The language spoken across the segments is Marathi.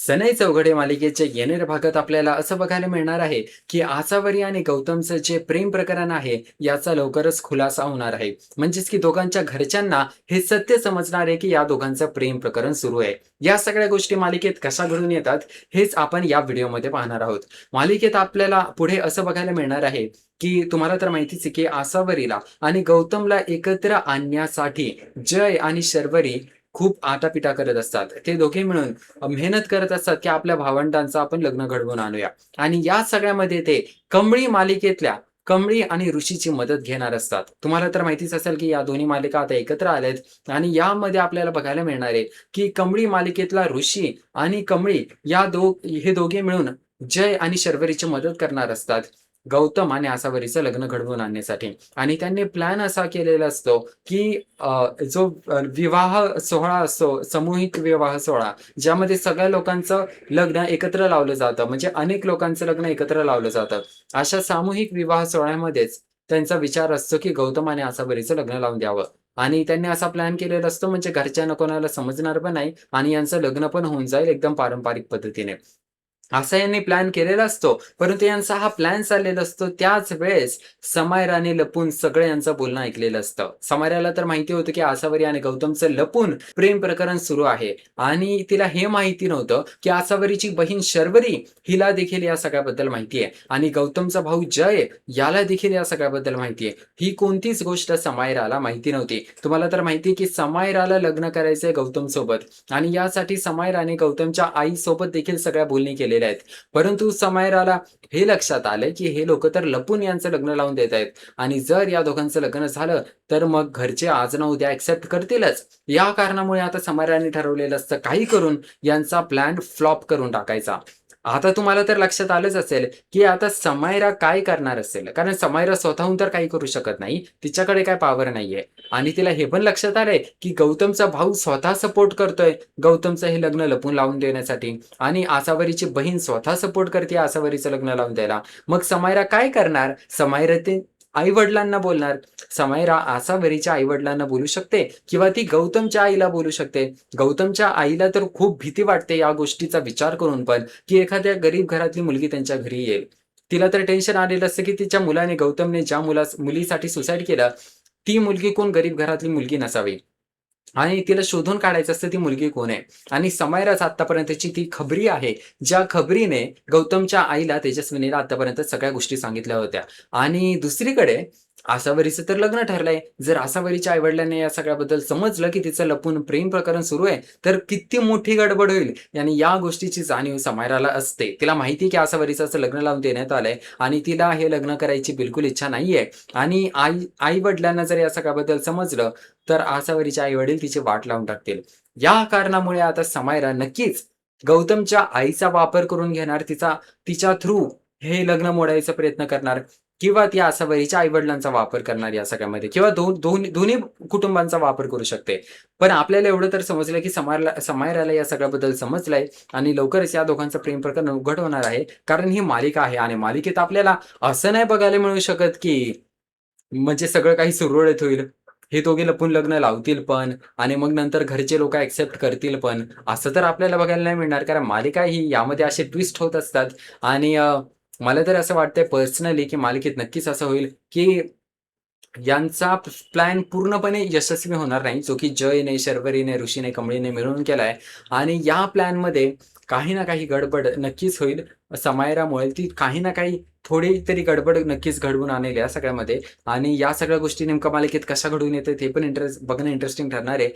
सनई चौघडे मालिकेच्या येणाऱ्या भागात आपल्याला असं बघायला मिळणार आहे की आसावरी आणि गौतमचं जे प्रेम प्रकरण आहे याचा लवकरच खुलासा होणार आहे. म्हणजेच की दोघांच्या घरच्यांना हे सत्य समजणार आहे की या दोघांचं प्रेम प्रकरण सुरू आहे. या सगळ्या गोष्टी मालिकेत कशा घडून येतात हेच आपण या व्हिडिओमध्ये पाहणार आहोत. मालिकेत आपल्याला पुढे असं बघायला मिळणार आहे की तुम्हाला तर माहितीच आहे की आसावरीला आणि गौतमला एकत्र आणण्यासाठी जय आणि शर्वरी खूप आटापिटा करत असतात. ते दोघे मिळून मेहनत करत असतात की आपल्या भावंडांचं आपण लग्न घडवून आणूया. आणि या सगळ्यामध्ये ते कमळी मालिकेतल्या कमळी आणि ऋषीची मदत घेणार असतात. तुम्हाला तर माहितीच असेल की या दोन्ही मालिका आता एकत्र आल्यात आणि यामध्ये आपल्याला बघायला मिळणार आहे की कमळी मालिकेतला ऋषी आणि कमळी हे दोघे मिळून जय आणि शर्वरीची मदत करणार असतात गौतम आणि आसावरीचं लग्न घडवून आणण्यासाठी. आणि त्यांनी प्लॅन असा केलेला असतो की जो विवाह सोहळा असतो, सामूहिक विवाह सोहळा, ज्यामध्ये सगळ्या लोकांचं लग्न एकत्र लावलं जातं, म्हणजे अनेक लोकांचं लग्न एकत्र लावलं जातं. अशा सामूहिक विवाह सोहळ्यामध्येच त्यांचा विचार असतो की गौतम आणि आसावरीचं लग्न लावून द्यावं. आणि त्यांनी असा प्लॅन केलेला असतो म्हणजे घरच्यांना कोणाला समजणार पण नाही आणि यांचं लग्न पण होऊन जाईल एकदम पारंपरिक पद्धतीने. असा यांनी प्लॅन केलेला असतो. परंतु यांचा हा प्लॅन चाललेला असतो त्याच वेळेस समायराने लपून सगळं यांचं बोलणं ऐकलेलं असतं. समायराला तर माहिती होतं की आसावरी आणि गौतमचं लपून प्रेम प्रकरण सुरू आहे आणि तिला हे माहिती नव्हतं की आसावरीची बहीण शर्वरी हिला देखील या सगळ्याबद्दल माहिती आहे आणि गौतमचा भाऊ जय याला देखील या सगळ्याबद्दल माहिती आहे. ही कोणतीच गोष्ट समायराला माहिती नव्हती. तुम्हाला तर माहिती आहे की समायराला लग्न करायचंय गौतम सोबत आणि यासाठी समायराने गौतमच्या आईसोबत देखील सगळ्या बोलणी केलेल्या आहेत. परंतु समायराला हे लक्षात आलं की हे लोक तर लपून यांचं लग्न लावून देत आहेत आणि जर या दोघांचं लग्न झालं तर मग घरचे आज ना उद्या ऍक्सेप्ट करतीलच. या कारणामुळे आता समायराने ठरवलेलं असतं काही करून यांचा प्लॅन फ्लॉप करून टाकायचा. आता तुम्हाला तर लक्षात आलंच असेल की आता समायरा काय करणार असेल, कारण समायरा स्वतःहून तर काही करू शकत नाही, तिच्याकडे काय पॉवर नाहीये. आणि तिला हे पण लक्षात आलंय की गौतमचा भाऊ स्वतः सपोर्ट करतोय गौतमचं हे लग्न लपून लावून देण्यासाठी आणि आसावरीची बहीण स्वतः सपोर्ट करते आसावरीचं लग्न लावून द्यायला. मग समायरा काय करणार? समायरा ते आई-वडिलांना बोलणार. समायरा आसावरीच्या आई-वडिलांना बोलू शकते किंवा ती गौतमच्या आईला बोलू शकते. गौतमच्या आईला तर खूप भीती वाटते या गोष्टीचा विचार करून पण, की एखाद्या गरीब घरातली मुलगी त्यांच्या घरी येईल. तिला तर टेन्शन आलेलं असतं, की तिच्या मुलाने गौतमने ज्या मुलीसाठी सुसाईड केलं, ती मुलगी कोण गरीब घरातली मुलगी नसावी. आणि तिला शोधून काढायचं असतं ती मुलगी कोण आहे. आणि समायराच आत्तापर्यंतची ती खबरी आहे, ज्या खबरीने गौतमच्या आईला, तेजस्विनीला आत्तापर्यंत सगळ्या गोष्टी सांगितल्या होत्या. आणि दुसरीकडे आसावरीचं तर लग्न ठरलंय. जर आसावरीच्या आई-वडिलांना या सगळ्याबद्दल समजलं, की तिचं लपून प्रेम प्रकरण सुरू आहे, तर किती मोठी गडबड होईल. आणि या गोष्टीची जाणीव समायराला असते. तिला माहिती आहे, की आसावरीचं असं लग्न लावून देण्यात आलंय आणि तिला हे लग्न करायची बिलकुल इच्छा नाहीये. आणि आई-वडिलांना जर या सगळ्याबद्दल समजलं, तर आसावरीचे आई-वडील तिची वाट लावून टाकतील. या कारणामुळे आता समायरा नक्कीच गौतमच्या आईचा वापर करून घेणार. तिच्या थ्रू हे लग्न मोडायचा प्रयत्न करणार किंवा ती आसावरीच्या आई-वडिलांचा वापर करणार या सगळ्यामध्ये किंवा दोन्ही कुटुंबांचा वापर करू शकते. पण आपल्याला एवढं तर समजलं, की समायराला या सगळ्याबद्दल समजलंय आणि लवकरच या दोघांचं प्रेम प्रकरण उघड होणार आहे. कारण ही मालिका आहे आणि मालिकेत आपल्याला असं नाही बघायला मिळू शकत, की म्हणजे सगळं काही सुरळीत होईल. हे दोघे लपून लग्न लावतील पण आणि मग नंतर घरचे लोकं एक्सेप्ट करतील पण, असं तर आपल्याला बघायला नाही मिळणार. कारण मालिका ही यामध्ये असे ट्विस्ट होत असतात आणि मला तर असं वाटतंय पर्सनली, की मालिकेत नक्कीच असं होईल, की यांचा प्लॅन पूर्णपणे यशस्वी होणार नाही, जो की जयने, शर्वरीने, ऋषीने, कमळीने मिळून केलाय. आणि या प्लॅनमध्ये काही ना काही गडबड नक्कीच होईल. समायरामुळे ती काही ना काही थोडी तरी गडबड नक्कीच घडवून आणेल या सगळ्यामध्ये. आणि या सगळ्या गोष्टी नेमक्या मालिकेत कशा घडून येतात हे पण बघणं इंटरेस्टिंग ठरणार आहे.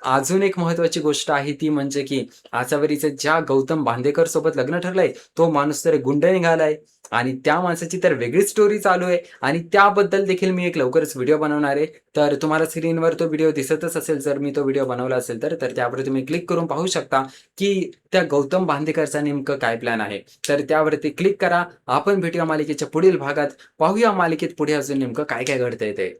अजून एक महत्त्वाची गोष्ट आहे ती म्हणजे की आसावरीचं ज्या गौतम बांदेकर सोबत लग्न ठरलंय, तो माणूस तर गुंड निघालाय आणि त्या माणसाची तर वेगळीच स्टोरी चालू आहे आणि त्याबद्दल देखील मी एक लवकरच व्हिडिओ बनवणार आहे. तर तुम्हाला स्क्रीनवर तो व्हिडिओ दिसतच असेल, जर मी तो व्हिडिओ बनवला असेल तर त्यावर तुम्ही क्लिक करून पाहू शकता, की त्या गौतम बांदेकरचा नेमकं काय प्लॅन आहे. तर त्यावरती क्लिक करा. आपण भेटूया मालिकेच्या पुढील भागात. पाहूया मालिकेत पुढे अजून नेमकं काय-काय घडतंय ते.